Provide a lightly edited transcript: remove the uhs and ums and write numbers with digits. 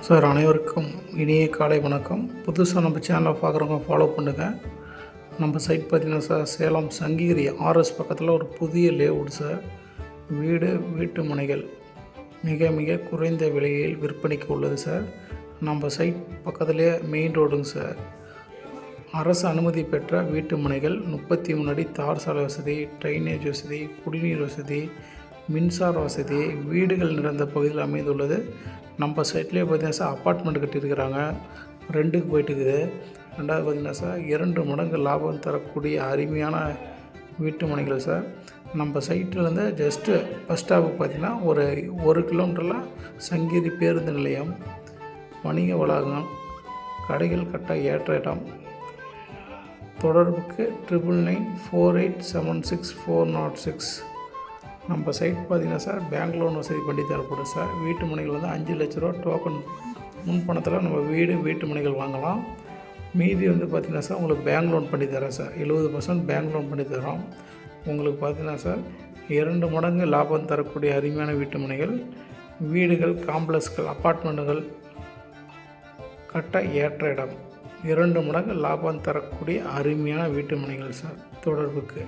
Sir அனைவருக்கும் இனிய காலை வணக்கம். புதுசாக நம்ம சேனலை பார்க்குறவங்க ஃபாலோ பண்ணுங்கள். நம்ம சைட் பார்த்திங்கன்னா சார் சேலம் சங்ககிரி ஆர்எஸ் பக்கத்தில் ஒரு புதிய லேஅவுட் சார். வீட்டு மனைகள் மிக மிக குறைந்த விலையில் விற்பனைக்கு உள்ளது சார். நம்ம சைட் பக்கத்துலேயே மெயின் ரோடுங்க சார். அரசு அனுமதி பெற்ற வீட்டு மனைகள் 33 அடி தார் சாலை வசதி, ட்ரைனேஜ் வசதி, குடிநீர் வசதி, மின்சார வசதி, வீடுகள் நிறைந்த பகுதியில் அமைந்துள்ளது. நம்ம சைட்லேயே பார்த்திங்கன்னா சார் அப்பார்ட்மெண்ட் கட்டியிருக்கிறாங்க, ரெண்டுக்கு போயிட்டுருக்குது. ரெண்டாவது பார்த்திங்கன்னா சார் 2 மடங்கு லாபம் தரக்கூடிய அருமையான வீட்டு மனைகள் சார். நம்ம சைட்டிலேருந்து ஜஸ்ட்டு பஸ் ஸ்டாப்புக்கு பார்த்திங்கன்னா ஒரு 1 கிலோமீட்டரில் சங்ககிரி பேருந்து நிலையம், வணிக வளாகம், கடைகள் கட்ட ஏற்ற இடம். தொடர்புக்கு 9994876406. நம்ம சைட் பார்த்திங்கன்னா சார் பேங்க் லோன் வசதி பண்ணி தரப்படும் சார். வீட்டு மனைகள் வந்து 5 லட்ச ரூபா டோக்கன் முன்பணத்தில் நம்ம வீட்டு மனைகள் வாங்கலாம். மீதி வந்து பார்த்திங்கன்னா சார் உங்களுக்கு பேங்க் லோன் பண்ணி தரேன் சார். 70% பேங்க் லோன் பண்ணி தரோம். உங்களுக்கு பார்த்திங்கன்னா சார் 2 மடங்கு லாபம் தரக்கூடிய அருமையான வீட்டு மனைகள், வீடுகள், காம்ப்ளெக்ஸ்கள், அப்பார்ட்மெண்ட்டுகள் கட்ட ஏற்ற இடம், 2 மடங்கு லாபம் தரக்கூடிய அருமையான வீட்டு மனைகள் சார். தொடர்புக்கு